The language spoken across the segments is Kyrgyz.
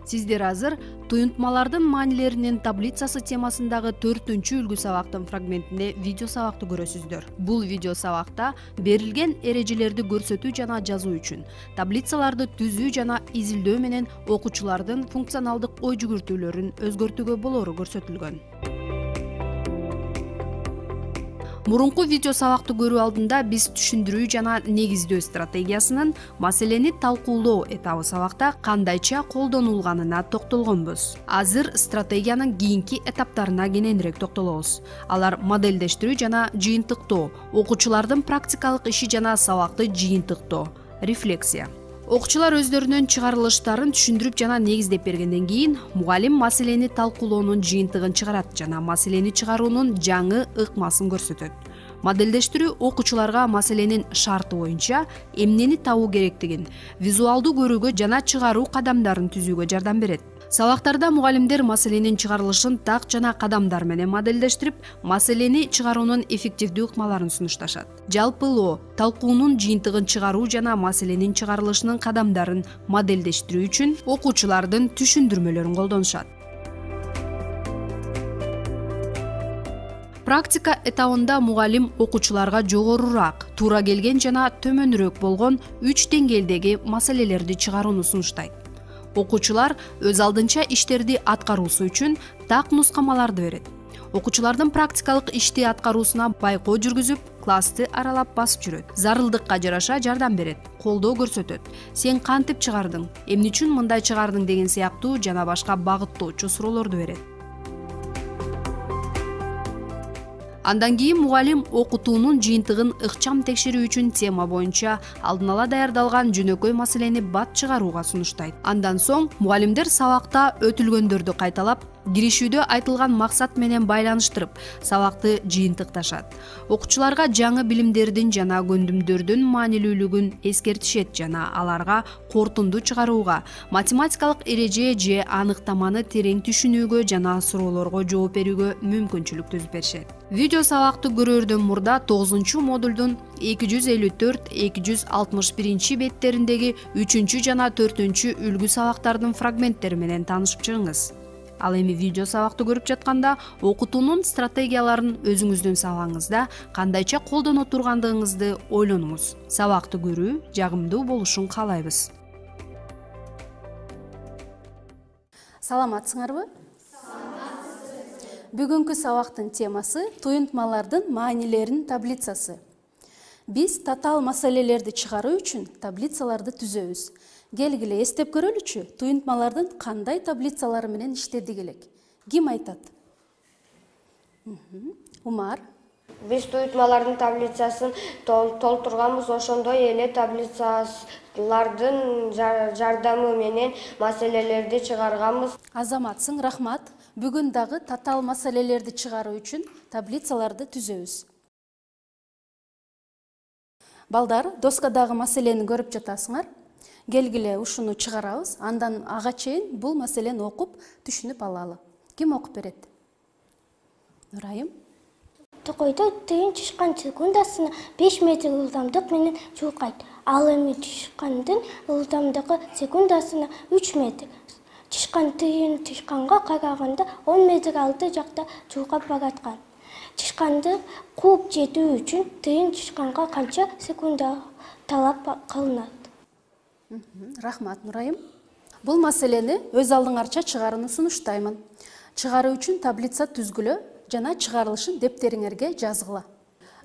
Сиздер азыр туюнтмалардын маанилеринин таблицасы темасындагы 4-үлгү сабактын фрагментинде видео сабакты көрөсүздөр. Бул видео сабакта берилген эрежелерди көрсөтүү жана жазуу үчүн таблицаларды түзүү жана изилдөө менен окуучулардын функционалдык ой жүгүртүүлөрүн өзгөртүүгө болору көрсөтүлгөн. Мурунку видео сабакты көрүү алдында биз түшүндүрүү жана негиздөө стратегиясынын маселени талкуулоо этабы сабакта кандайча колдонулганына токтолгонбуз. Азыр стратегиянын кийинки этаптарына кененирээк токтолобуз. Алар модельдештирүү жана жыйынтыктоо, окуучулардын практикалык иши жана сабакты жыйынтыктоо, рефлексия. Окуучулар өздөрүнүн чыгарылыштарын түшүндүрүп жана негиздеп бергенден кийин мугалим маселени талкуулоонун жыйынтыгын чыгарат жана маселени чыгаруунун жаңы ыкмасын көрсөтөт. Модельдештирүү окуучуларга маселенин шарты боюнча эмнени табуу керектигин, визуалдуу көрүүгө жана чыгаруу кадамдарын түзүүгө жардам берет. Сабактарда мугалимдер маселенин чыгарылышын так жана кадамдар менен модельдештирип, маселени чыгаруунун эффективдүү ыкмаларын сунушташат. Жалпылоо, талкуунун жыйынтыгын чыгаруу жана маселенин чыгарылышынын кадамдарын модельдештирүү үчүн окуучулардын түшүндүрмөлөрүн колдонушат. Практика этабында мугалим окуучуларга жогорураак, туура келген жана төмөнүрөөк болгон 3 деңгээлдеги маселелерди чыгарууну сунуштайт. Окуучулар өз алдынча иштерди аткаруусу үчүн так нускамаларды берет. Окуучулардын практикалык ишти аткаруусуна байкоо жүргүзүп, классты аралап басып жүрөт. Зарылдыкка жараша жардам берет, колдоо көрсөтөт. Сен кантип чыгардың, эмне үчүн мындай чыгардың деген сыяктуу жана башка багыттоочу суроолорду берет. Андан кийин мугалим окутуунун жыйынтыгын ыкчам текшерүү үчүн тема боюнча алдын ала даярдалган жөнөкөй маселени бат чыгарууга сунуштайт. Андан соң мугалимдер сабакта өтүлгөндөрдү кайталап, киришүүдө айтылган максат менен байланыштырып, сабакты жыйынтыкташат. Окуучуларга жаңы билимдердин жана көндүмдөрдүн маанилүүлүгүн эскертишет жана аларга кортунду чыгарууга, математикалык эреже же аныктаманы терең түшүнүүгө жана суроолорго жооп берүүгө мүмкүнчүлүк түзүп беришет. Видео сабакты көрөрдөн мурда 9-модулдун 254-261 беттериндеги 3 жана 4 үлгү сабактардын фрагменттери менен таанышып чыгыңыз. Ал эми видео сабакты көрүп жатканда окутуунун стратегияларын өзүңүздүн сабагыңызда кандайча колдоно тургандыгыңызды ойлонуңуз. Сабакты көрүү жагымдуу болушун каалайбыз. Саламатсыңарбы? Бүгүнкү сабактын темасы туюнтмалардын маанилеринин таблицасы. Биз татаал маселелерди чыгаруу үчүн таблицаларды түзөбүз. Келгиле эстеп көрөлүчү, туюнтмалардын кандай таблицалары менен иштедик элек? Ким айтат? Умар. Биз туюнтмалардын таблицасын толтурганбыз, ошондой эле таблицалардын жардамы менен маселелерди чыгарганбыз. Азаматсың, рахмат. Бүгүн дагы татаал маселелерди чыгаруу үчүн таблицаларды түзөбүз. Балдар, доскадагы маселени көрүп жатасыңар. Келгиле ушуну чыгарабыз, андан ага чейин бул маселени окуп, түшүнүп алалы. Ким окуп берет? Нурайым. Токойдо тыйын чычкан секундасына 5 метр ылдамдык менен чулкайт. Ал эми чычкандын ылдамдыгы секундасына 3 метр. Чычкан тыйын чычканга караганда 10 метр алты жакта чулкап бараткан. Чычканды кууп жетүү үчүн тыйын чычканга канча секунда талап кылынат? Рахмат, Нурайым. Бул маселени өз алдыңарча чыгарууну сунуштаймын. Чыгаруу үчүн таблица түзгүлө жана чыгарылышын дептериңерге жазгыла.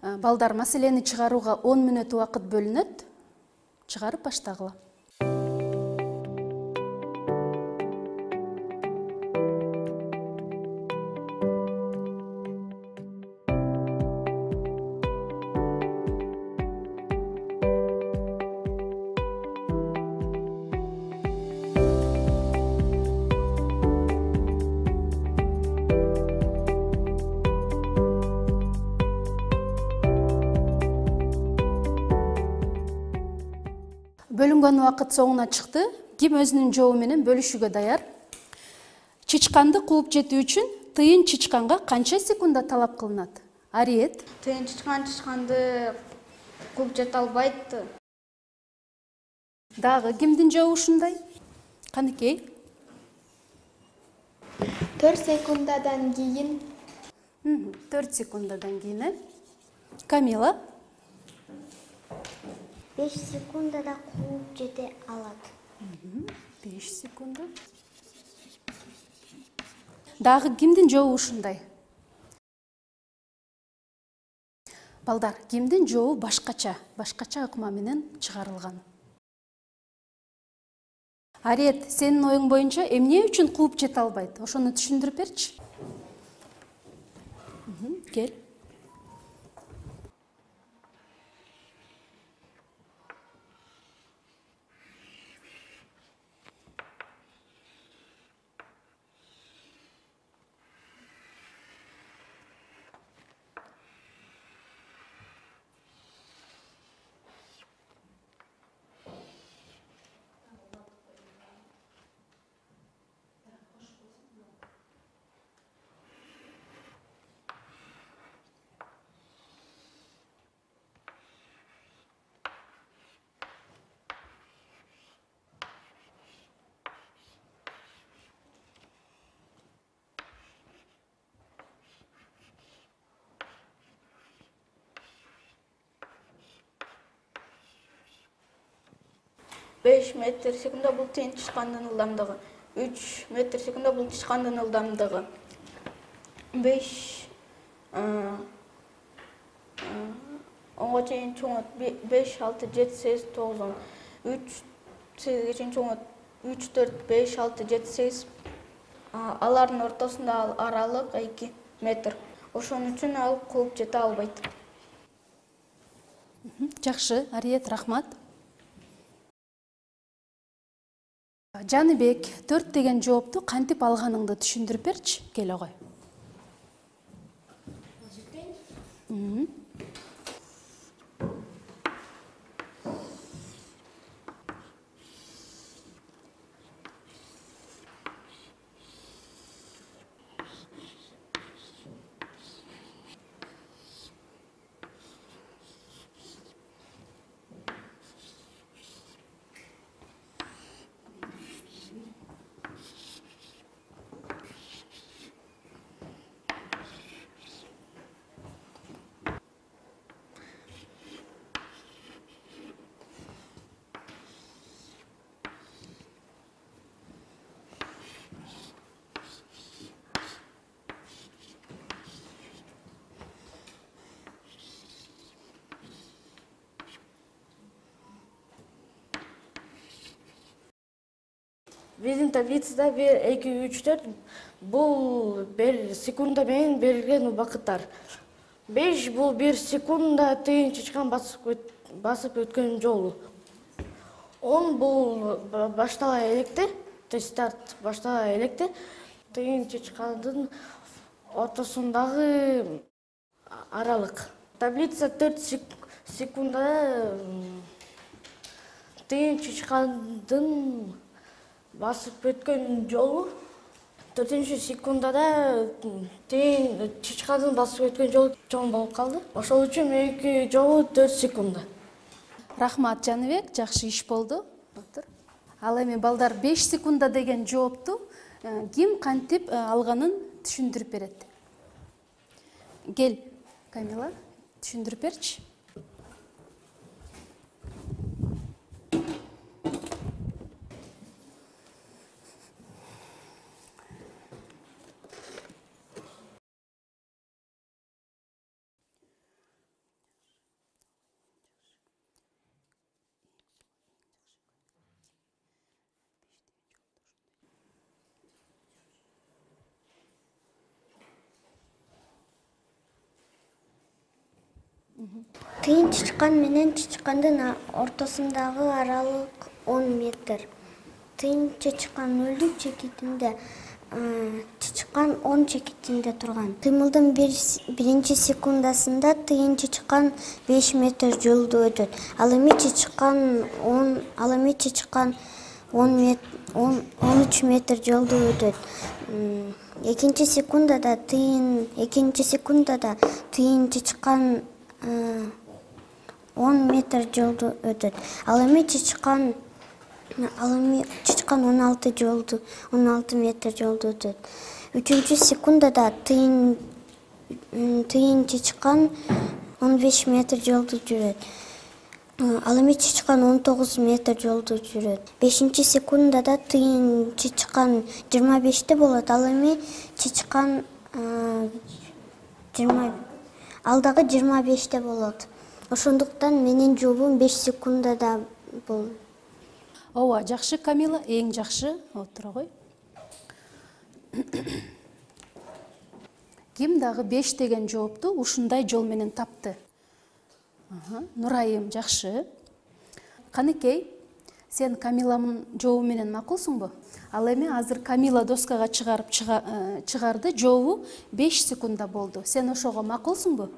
Балдар, маселени чыгарууга 10 мүнөт убакыт бөлүнөт. Чыгарып баштагыла. Бөлүнгөн убакыт соңуна чыкты. Ким өзүнүн жообу менен бөлүшүүгө даяр? Чычканды кууп жетүү үчүн тыйын чычканга канча секунда талап кылынат? Ариет. Тыйын чычканды кууп жете албайт. Дагы кимдин жообу ушундай? Каныкей. 4 секундадан кийин. 4 секундадан кийин. Камила. 5 секундада кууп жете алат. 5 секунда. Дагы кимдин жообу ушундай? Балдар, кимдин жообу башкача ыкма менен чыгарылган? Ариет, сенин оюң боюнча эмне үчүн кууп жете албайт? Ошону түшүндүрүп берчи. Кел. Beş metr секунда бул тыйын чычкандын ылдамдыгы. 3 метр секунда бул чычкандын ылдамдыгы. 5 10 чейин чоңот 5 6 7 8 9 10 3 8 чейин чоңот 3 4 5 6 7 8 алардын ортосунда аралык 2 метр. Ошон үчүн ал кууп жете албайт. Жакшы, Ариет, рахмат. Жаныбек, 4 деген жоопту кантип алганыңды түшүндүрүп берчи. Кел огой. Биздин таблицада 1 2 3 4 бул 1 секунда менен берилген убакыттар. 5 бул 1 секунда тыйын чычкан басып өткөн жолу. 10 бул баштала электе, старт баштала электе, тыйын чычкандын ортосундагы аралык. Таблица 4 секундада тыйын чычкандын басып өткөн жолу, 4 секундада тыйын чычкандын басып өткөн жолу чоң болуп калды. Ошол үчүн эки жолу 4 секунда. Рахмат, Жаныбек, жакшы иш болду. Ал эми балдар 5 секунда деген жоопту ким кантип алганын түшүндүрүп берет. Кел, Камила, түшүндүрүп берчи. Тыйын чычкан менен чычкандын ортосундагы аралык 10 метр. Тыйын чычкан өлдү чекитинде чычкан 10 чекитинде турган. Кыймылдын биринчи секундасында тыйын чычкан 5 метр жолду өтөт. Ал эми чычкан 13 метр жолду өтөт. Экинчи секундада тыйын чычкан 10 метр жолду өтөт. Ал эми чычкан 16 метр жолду өтөт. Үчүнчү секундада тыйын чычкан 15 метр жолду жүрөт. Ал эми чычкан 19 метр жолду жүрөт. Бешинчи секундада тыйын чычкан 25-те болот. Ал эми чычкан ал дагы 25-те болот. Ошондуктан менин жообум 5 секундада болот. Ооба, жакшы Камила, эң жакшы. Отура кой. Ким дагы 5 деген жоопту ушундай жол менен тапты? Нурайым, жакшы. Каныкей, сен Камиламын жообу менен макулсуңбу? Ал эми азыр Камила доскага чыгарды, жообу 5 секунда болду. Сен ошого макулсуңбу?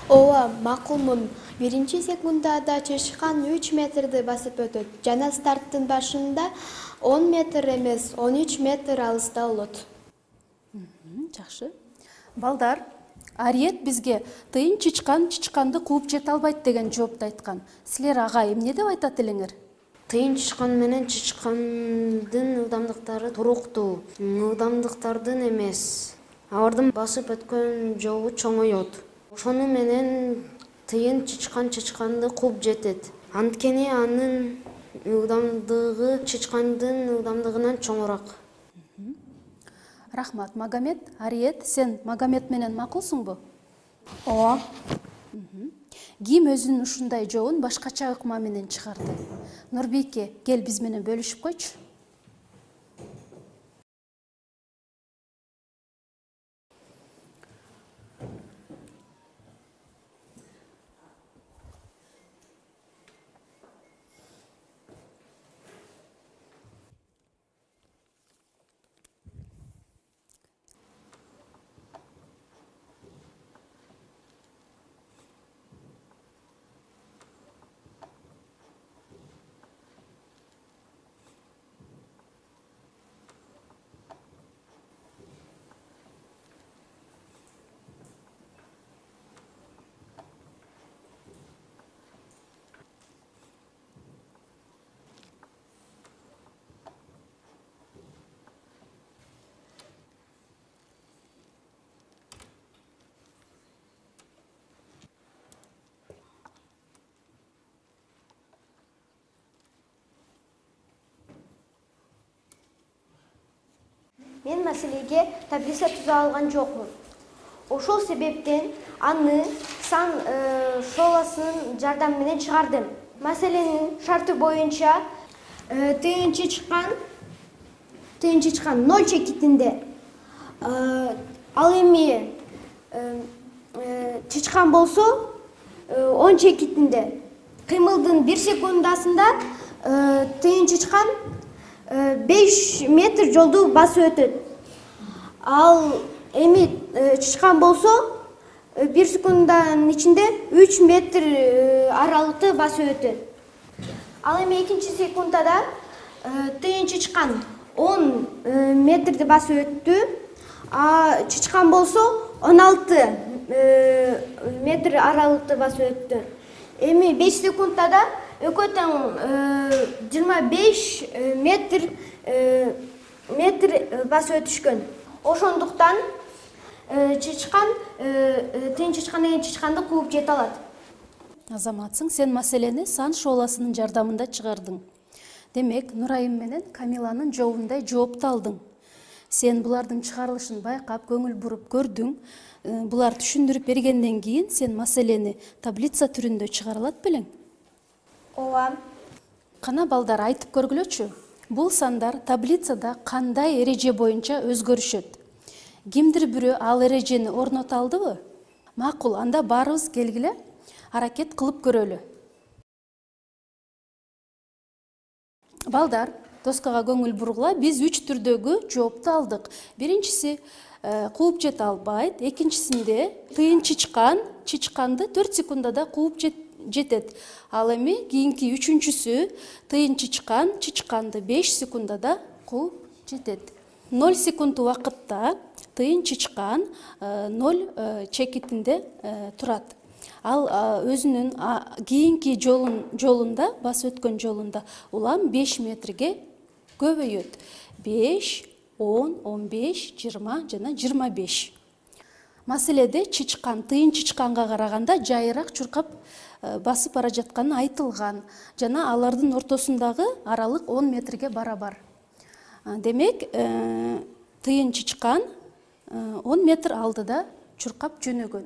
Ооба, макулмун. Биринчи секундада чычкан 3 метрди басып өтөт. Жана старттын башында 10 метр эмес, 13 метр алыста болот. Жакшы. Балдар, Ариет бизге тыйын чычканды кууп жете албайт деген жоопту айткан. Силер ага эмне деп айтат элеңер? Тыйын чычкан менен чычкандын ылдамдыктары туруктуу. Ылдамдыктардын эмес. Алардын басып өткөн жолу чоңойот. Ошону менен тыйын чычканды кууп жетет. Анткени анын ылдамдыгы чычкандын ылдамдыгынан чоңураак. Рахмат, Магомед. Ариет, сен Магомед менен макулсуңбу? Ооба. Ким өзүнүн ушундай жообун башкача ыкма менен чыгарды? Нурбийке, кел биз менен бөлүшүп койчу. Мен маселеге таблица түзө алган жокмун. Ошол себептен аны сан школасынын жардамы менен чыгардым. Маселенин шарты боюнча тыйын чычкан 0 чекитинде. Ал эми чычкан болсо 10 чекитинде. Кыймылдын 1 секундасында тыйын чычкан 5 метр жолду басып өтөт. Ал эми чычкан болсо 1 секунданын ичинде 3 метр аралыкты басып өтөт. Ал эми экинчи секундада тыйын чычкан 10 метрди басып өттү. Чычкан болсо 16 метр аралыкты басып өттү. Эми 5 секундада экөө тең 25 метр басып өтүшкөн. Ошондуктан тыйын чычкан деген чычканды кууп жете алат. Азаматсың, сен маселени сан школасынын жардамында чыгардың. Демек, Нурайым менен Камиланын жообундай жоопту алдың. Сен булардын чыгарылышын байкап, көңүл буруп көрдүң. Булар түшүндүрүп бергенден кийин сен маселени таблица түрүндө чыгара алат белең? Ооба. Кана балдар, айтып көргүлөчү. Бул сандар таблицада кандай эреже боюнча өзгөрүшөт? Кимдир бирөө ал эрежени орното алдыбы? Макул, анда баарыбыз келгиле, аракет кылып көрөлү. Балдар, доскага көңүл бургула. Биз 3 түрдөгү жоопту алдык. Биринчиси кууп жете албайт, экинчисинде тыйын чычканды 4 секундада кууп жетет. Ал эми кийинки үчүнчүсү тыйын чычканды 5 секундада кууп жетет. 0 секунд убакытта тыйын чычкан 0 чекитинде турат. Ал өзүнүн кийинки жолунда, басып өткөн жолунда улам 5 метрге көбөйөт. 5, 10, 15, 20 жана 25. Маселеде тыйын чычканга караганда жайыраак чуркап басып бара жатканы айтылган жана алардын ортосундагы аралык 10 метрге барабар. Демек, тыйын чычкан 10 метр алдыда чуркап жөнөгөн.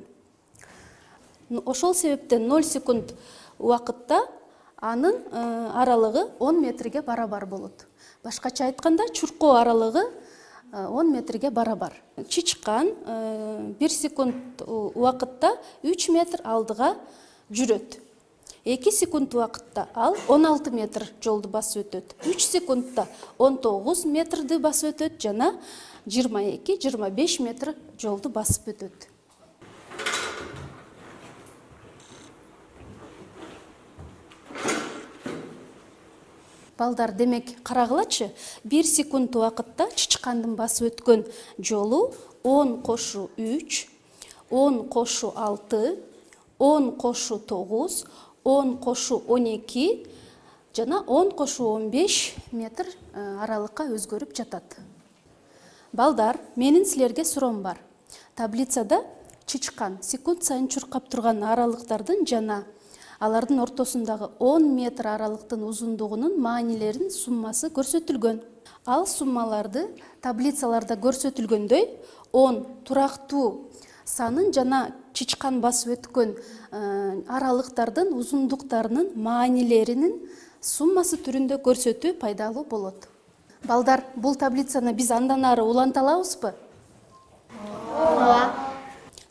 Ошол себептен 0 секунд убакытта анын аралыгы 10 метрге барабар болот. Башкача айтканда, чуркоо аралыгы 10 метрге барабар. Чычкан 1 секунд убакытта 3 метр алдыга жүрөт. 2 секунд убакытта ал 16 метр жолду басып өтөт. 3 секундта 19 метрди басып өтөт жана 22-25 метр жолду басып өтөт. Балдар, демек, карагылачы, 1 секунд убакытта чычкандын басып өткөн жолу 10 кошу 3, 10 кошу 6, 10 кошу 9, 10 кошу 12 жана 10 кошу 15 метр аралыкка өзгөрүп жатат. Балдар, менин силерге суроом бар. Таблицада чычкан секунд сайын чуркап турган аралыктардын жана алардын ортосундагы 10 метр аралыктын узундугунун маанилеринин суммасы көрсөтүлгөн. Ал суммаларды таблицаларда көрсөтүлгөндөй 10 турактуу санын жана чычкан басып өткөн аралыктардын узундуктарынын маанилеринин суммасы түрүндө көрсөтүү пайдалуу болот. Балдар, бул таблицаны биз андан ары уланта алабызбы?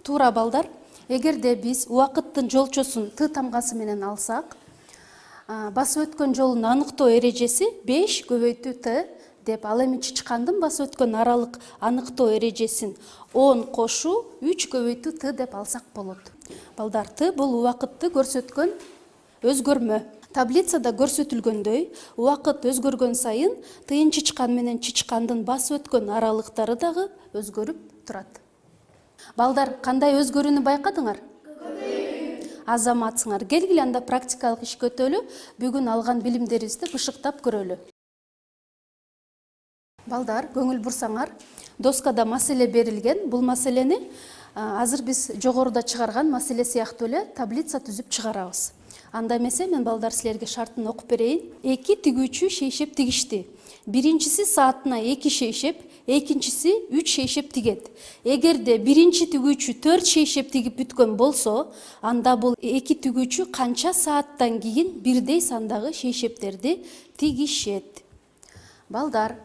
Туура, балдар. Эгерде биз убакыттын жолчосун Т тамгасы менен алсак, басып өткөн жолун аныктоо эрежеси 5 көбөйтүү Т деп, ал эми чычкандын басып өткөн аралык аныктоо эрежесин 10 кошу 3 көбөйтүү Т деп алсак болот. Балдар, Т бул убакытты көрсөткөн өзгөрмө. Таблицада көрсөтүлгөндөй, убакыт өзгөргөн сайын тыйын чычкан менен чычкандын басып өткөн аралыктары дагы өзгөрүп турат. Балдар, кандай өзгөрүүнү байкадыңар? Азаматсыңар. Келгиле анда практикалык ишке өтөлү, бүгүн алган билимдерибизди бышыктап көрөлү. Балдар, көңүл бурсаңар, доскада маселе берилген. Бул маселени азыр биз жогоруда чыгарган маселе сыяктуу эле таблица түзүп чыгарабыз. Анда эмесе мен балдар силерге шартын окуп берейин. 2 тигүүчү шейшеп тигишти. Биринчиси саатына 2 шейшеп, экинчиси 3 шейшеп тигет. Эгерде биринчи тигүүчү 4 шейшеп тигип бүткөн болсо, анда бул 2 тигүүчү канча сааттан кийин бирдей сандагы шейшептерди тигишет? Балдар,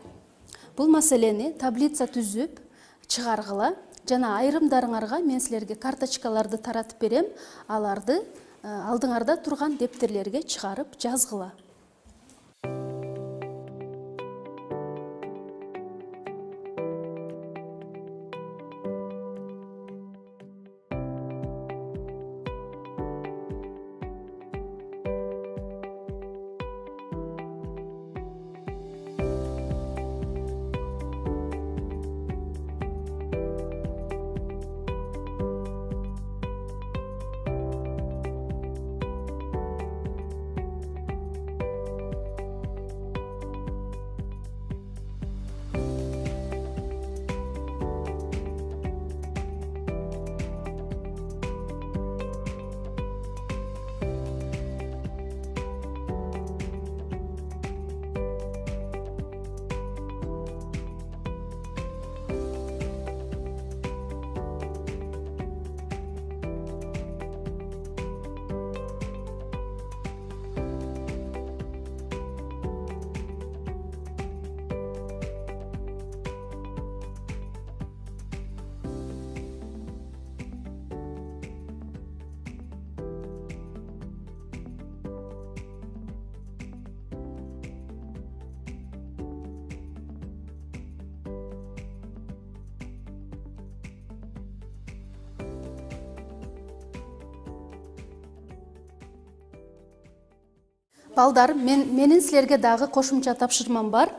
бул маселени таблица түзүп чыгаргыла жана айрымдарыңарга мен силерге карточкаларды таратып берем. Аларды алдыңарда турган дептерлерге чыгарып жазгыла. Балдар, менин силерге дагы кошумча тапшырмам бар.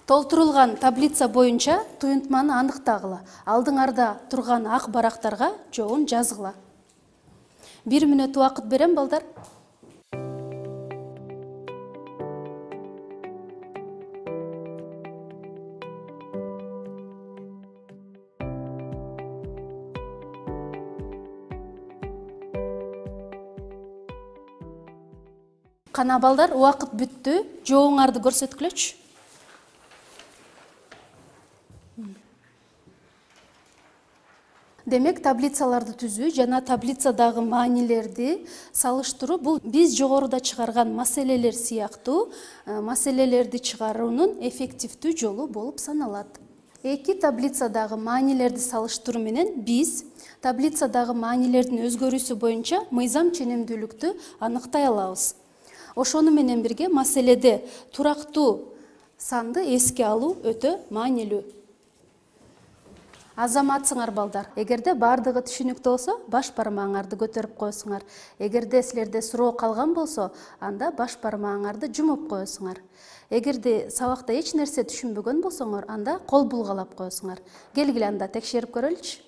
Толтурулган таблица боюнча туюнтманы аныктагыла. Алдыңарда турган ак барактарга жообун жазгыла. 1 мүнөт убакыт берем, балдар. Кана балдар, убакыт бүттү. Жообуңарды көрсөткүлөчү. Демек, таблицаларды түзүү жана таблицадагы маанилерди салыштыруу бул биз жогоруда чыгарган маселелер сыяктуу маселелерди чыгаруунун эффективдүү жолу болуп саналат. Эки таблицадагы маанилерди салыштыруу менен биз таблицадагы маанилердин өзгөрүүсү боюнча мыйзам ченемдүүлүктү аныктай алабыз. Ошону менен бирге маселеде турактуу санды эске алуу өтө маанилүү. Азаматсыңар, балдар. Эгерде бардыгы түшүнүктүү болсо, баш бармагыңарды көтөрүп коесуңар. Эгерде силерде суроо калган болсо, анда баш бармагыңарды жумуп коесуңар. Эгерде сабакта эч нерсе түшүнбөгөн болсоңор, анда кол булгалап коесуңар. Келгиле анда текшерип көрөлүчү.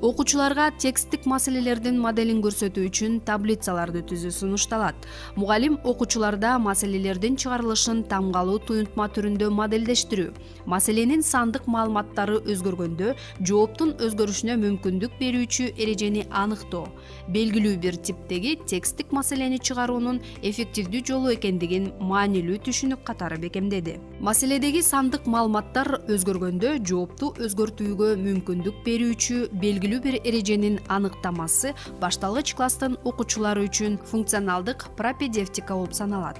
Окуучуларга тексттик маселелердин моделин көрсөтүү үчүн таблицаларды түзүү сунушталат. Мугалим окуучуларда маселелердин чыгарылышын тамгалуу туюнтма түрүндө моделдештирүү, маселенин сандык маалыматтары өзгөргөндө жооптун өзгөрүшүнө мүмкүндүк берүүчү эрежени аныктоо, белгилүү бир типтеги тексттик маселени чыгаруунун эффективдүү жолу экендигин маанилүү түшүнүк катары бекемдеди. Маселедеги сандык маалыматтар өзгөргөндө жоопту өзгөртүүгө мүмкүндүк берүүчү белгилүү бир эреженин аныктамасы башталгыч класстын окуучулары үчүн функционалдык пропедевтика болуп саналат.